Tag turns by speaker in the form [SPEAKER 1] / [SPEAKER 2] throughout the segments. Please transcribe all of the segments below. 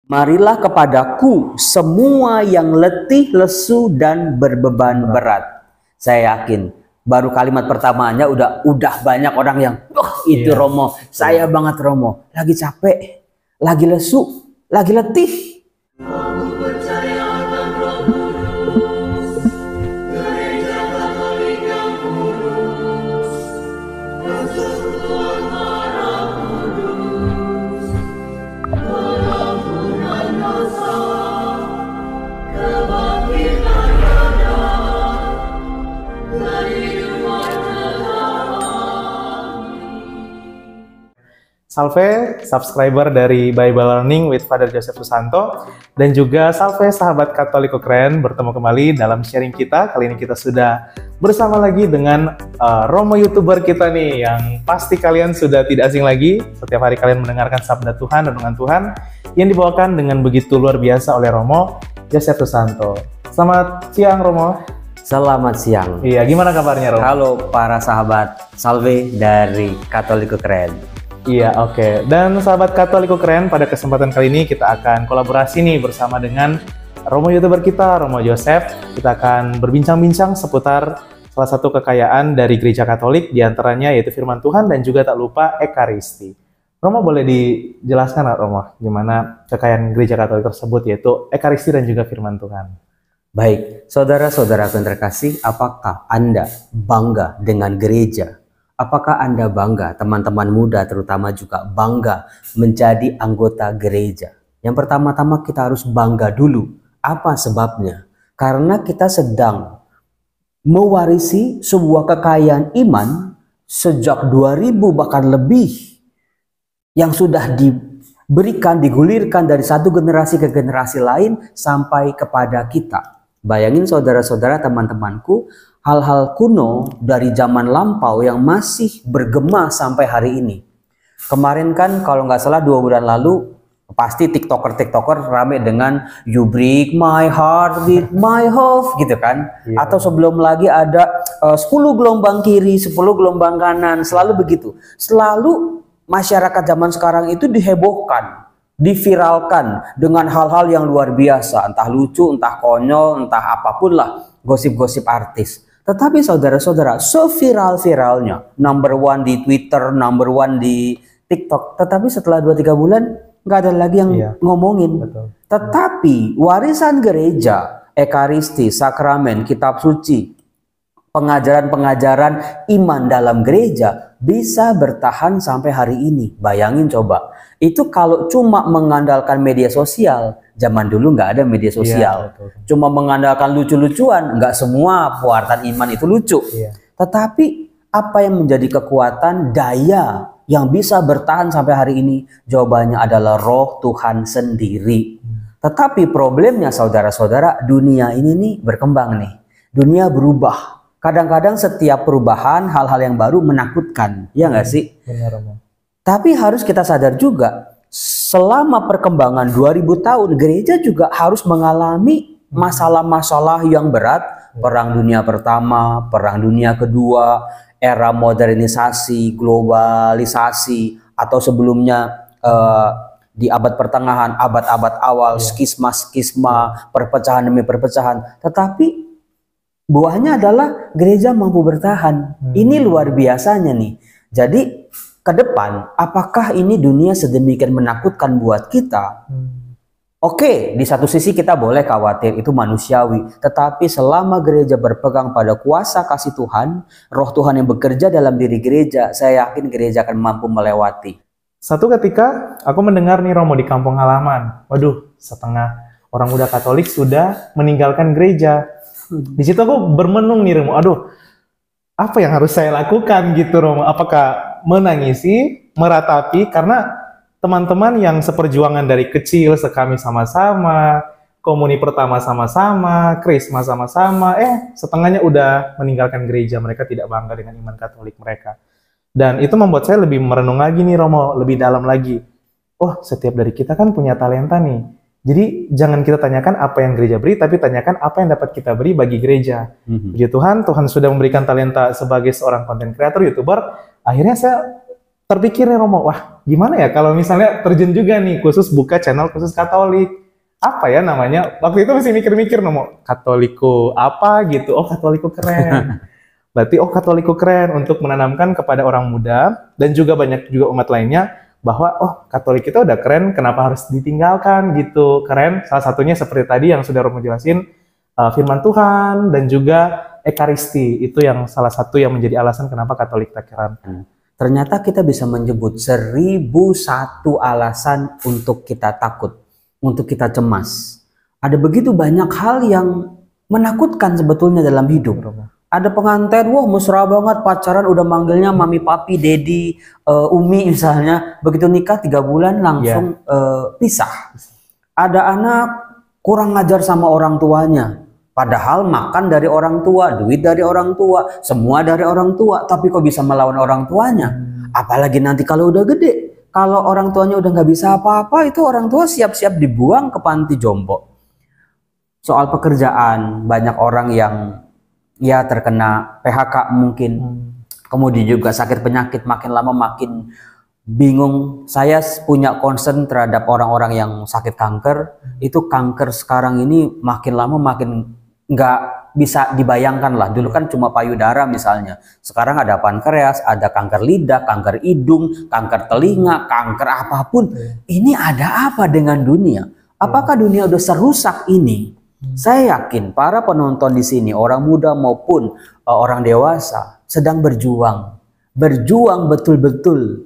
[SPEAKER 1] Marilah kepadaku semua yang letih, lesu, dan berbeban berat. Saya yakin baru kalimat pertamanya udah banyak orang yang, itu Romo, saya banget Romo, lagi capek, lagi lesu, lagi letih.
[SPEAKER 2] Salve subscriber dari Bible Learning with Father Joseph Susanto, dan juga salve sahabat Katoliko keren, bertemu kembali dalam sharing kita. Kali ini kita sudah bersama lagi dengan Romo YouTuber kita nih, yang pasti kalian sudah tidak asing lagi. Setiap hari kalian mendengarkan sabda Tuhan, renungan Tuhan yang dibawakan dengan begitu luar biasa oleh Romo Joseph Susanto. Selamat siang Romo.
[SPEAKER 1] Selamat siang.
[SPEAKER 2] Iya, gimana kabarnya Romo?
[SPEAKER 1] Halo para sahabat, salve dari Katoliko keren.
[SPEAKER 2] Iya, oke. Dan sahabat Katoliko keren, pada kesempatan kali ini kita akan kolaborasi nih bersama dengan Romo YouTuber kita, Romo Joseph. Kita akan berbincang-bincang seputar salah satu kekayaan dari Gereja Katolik, diantaranya yaitu firman Tuhan dan juga tak lupa Ekaristi. Romo, boleh dijelaskan nggak Romo, gimana kekayaan Gereja Katolik tersebut, yaitu Ekaristi dan juga firman Tuhan?
[SPEAKER 1] Baik, saudara-saudaraku yang terkasih, apakah Anda bangga dengan gereja? Apakah Anda bangga, teman-teman muda terutama juga bangga menjadi anggota gereja? Yang pertama-tama kita harus bangga dulu. Apa sebabnya? Karena kita sedang mewarisi sebuah kekayaan iman sejak 2000 bahkan lebih yang sudah diberikan, digulirkan dari satu generasi ke generasi lain sampai kepada kita. Bayangin saudara-saudara, teman-temanku, hal-hal kuno dari zaman lampau yang masih bergema sampai hari ini. Kemarin kan kalau nggak salah 2 bulan lalu, pasti tiktoker rame dengan "You break my heart with my hope" gitu kan. Atau sebelum lagi ada 10 gelombang kiri, 10 gelombang kanan, selalu begitu. Selalu masyarakat zaman sekarang itu dihebohkan, diviralkan dengan hal-hal yang luar biasa, entah lucu, entah konyol, entah apapun lah, gosip-gosip artis. Tetapi saudara-saudara, seviral-viralnya, number one di Twitter, number one di TikTok, tetapi setelah 2-3 bulan nggak ada lagi yang ngomongin.
[SPEAKER 2] Betul.
[SPEAKER 1] Tetapi warisan gereja, Ekaristi, sakramen, kitab suci, pengajaran-pengajaran iman dalam gereja bisa bertahan sampai hari ini. Bayangin coba, itu kalau cuma mengandalkan media sosial, zaman dulu nggak ada media sosial, cuma mengandalkan lucu-lucuan, nggak semua pewartaan iman itu lucu. Tetapi apa yang menjadi kekuatan, daya yang bisa bertahan sampai hari ini? Jawabannya adalah Roh Tuhan sendiri. Tetapi problemnya saudara-saudara, dunia ini nih berkembang nih, dunia berubah. Kadang-kadang setiap perubahan, hal-hal yang baru menakutkan, ya nggak sih?
[SPEAKER 2] Benar, Romo.
[SPEAKER 1] Tapi harus kita sadar juga, selama perkembangan 2000 tahun, gereja juga harus mengalami masalah-masalah yang berat. Perang Dunia Pertama, Perang Dunia Kedua, era modernisasi, globalisasi, atau sebelumnya di abad pertengahan, abad-abad awal, skisma-skisma, perpecahan demi perpecahan. Tetapi buahnya adalah gereja mampu bertahan. Ini luar biasanya nih. Jadi ke depan, apakah ini dunia sedemikian menakutkan buat kita? Oke, di satu sisi kita boleh khawatir, itu manusiawi. Tetapi selama gereja berpegang pada kuasa kasih Tuhan, Roh Tuhan yang bekerja dalam diri gereja, saya yakin gereja akan mampu melewati.
[SPEAKER 2] Satu ketika aku mendengar nih Romo di kampung halaman, waduh, setengah orang muda Katolik sudah meninggalkan gereja. Di situ aku bermenung nih Romo, aduh, apa yang harus saya lakukan gitu Romo? Apakah menangisi, meratapi, karena teman-teman yang seperjuangan dari kecil, sekami sama-sama, komuni pertama sama-sama, krisma sama-sama, setengahnya udah meninggalkan gereja, mereka tidak bangga dengan iman Katolik mereka. Dan itu membuat saya lebih merenung lagi nih Romo, lebih dalam lagi. Oh, setiap dari kita kan punya talenta nih. Jadi jangan kita tanyakan apa yang gereja beri, tapi tanyakan apa yang dapat kita beri bagi gereja. Puji Tuhan, Tuhan sudah memberikan talenta sebagai seorang konten kreator, YouTuber. Akhirnya saya terpikir nih Romo, wah gimana ya kalau misalnya terjun juga nih khusus buka channel khusus Katolik. Apa ya namanya? Waktu itu masih mikir-mikir Romo, Katoliko apa gitu. Oh, Katoliko keren. Berarti oh Katoliko keren untuk menanamkan kepada orang muda dan juga banyak juga umat lainnya bahwa oh Katolik itu udah keren, kenapa harus ditinggalkan gitu. Keren, salah satunya seperti tadi yang sudah Romo jelasin, firman Tuhan dan juga Ekaristi. Itu yang salah satu yang menjadi alasan kenapa Katolik tak keren.
[SPEAKER 1] Ternyata kita bisa menyebut 1001 alasan untuk kita takut, untuk kita cemas. Ada begitu banyak hal yang menakutkan sebetulnya dalam hidup. Ada pengantin, wah mesra banget pacaran udah manggilnya mami, papi, dedi, umi misalnya. Begitu nikah 3 bulan langsung pisah. Ada anak kurang ngajar sama orang tuanya. Padahal makan dari orang tua, duit dari orang tua, semua dari orang tua. Tapi kok bisa melawan orang tuanya? Apalagi nanti kalau udah gede. Kalau orang tuanya udah nggak bisa apa-apa, itu orang tua siap-siap dibuang ke panti jompo. Soal pekerjaan, banyak orang yang ya terkena PHK mungkin, kemudian juga sakit penyakit, makin lama makin bingung. Saya punya concern terhadap orang-orang yang sakit kanker. Itu kanker sekarang ini makin lama makin nggak bisa dibayangkan lah. Dulu kan cuma payudara misalnya, sekarang ada pankreas, ada kanker lidah, kanker hidung, kanker telinga, kanker apapun. Ini ada apa dengan dunia? Apakah dunia udah serusak ini? Saya yakin para penonton di sini, orang muda maupun orang dewasa, sedang berjuang betul-betul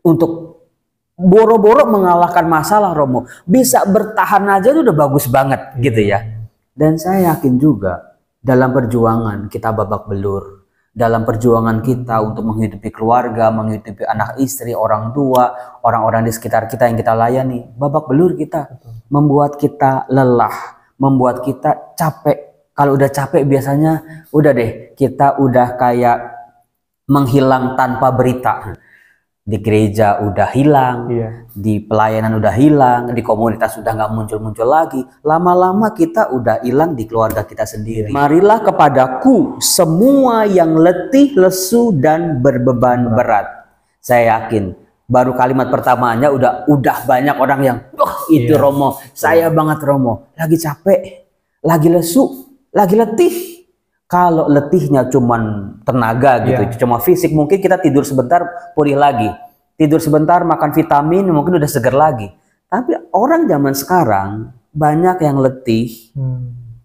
[SPEAKER 1] untuk boro-boro mengalahkan masalah, Romo. Bisa bertahan aja itu udah bagus banget gitu ya. Dan saya yakin juga dalam perjuangan kita babak belur, dalam perjuangan kita untuk menghidupi keluarga, menghidupi anak istri, orang tua, orang-orang di sekitar kita yang kita layani, babak belur kita, membuat kita lelah, membuat kita capek. Kalau udah capek biasanya udah deh, kita udah kayak menghilang tanpa berita. Di gereja udah hilang, di pelayanan udah hilang, di komunitas udah nggak muncul-muncul lagi. Lama-lama kita udah hilang di keluarga kita sendiri. Marilah kepadaku semua yang letih, lesu dan berbeban berat. Saya yakin baru kalimat pertamanya udah banyak orang yang itu Romo, saya banget Romo, lagi capek, lagi lesu, lagi letih. Kalau letihnya cuman tenaga gitu, cuma fisik, mungkin kita tidur sebentar pulih lagi, tidur sebentar makan vitamin mungkin udah seger lagi. Tapi orang zaman sekarang banyak yang letih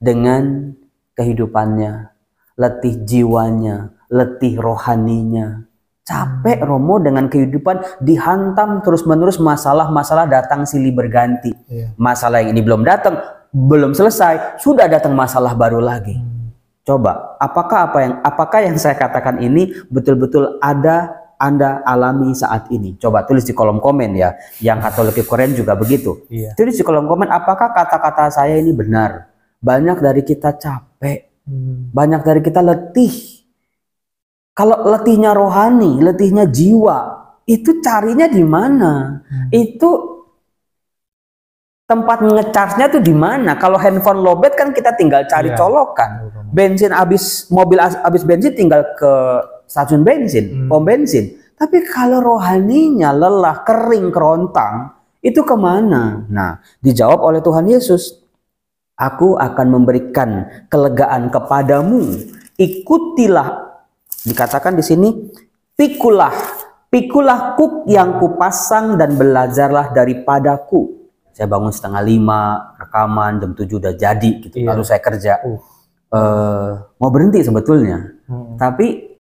[SPEAKER 1] dengan kehidupannya, letih jiwanya, letih rohaninya. Capek Romo dengan kehidupan dihantam terus-menerus masalah-masalah datang silih berganti. Masalah yang ini belum datang, belum selesai, sudah datang masalah baru lagi. Coba, apakah yang saya katakan ini betul-betul ada Anda alami saat ini? Coba tulis di kolom komen ya. Yang Katolik keren juga begitu. Tulis di kolom komen apakah kata-kata saya ini benar. Banyak dari kita capek, banyak dari kita letih. Kalau letihnya rohani, letihnya jiwa, itu carinya di mana? Itu tempat ngecharge-nya tuh di mana? Kalau handphone lowbat kan kita tinggal cari colokan. Bensin habis, mobil habis bensin tinggal ke stasiun bensin, pom bensin. Tapi kalau rohaninya lelah, kering, kerontang, itu kemana? Nah, dijawab oleh Tuhan Yesus. Aku akan memberikan kelegaan kepadamu. Ikutilah. Dikatakan di sini, pikulah kuk yang kupasang dan belajarlah daripadaku. Saya bangun 4:30, rekaman, jam 7 udah jadi gitu. Lalu saya kerja. Mau berhenti sebetulnya. Tapi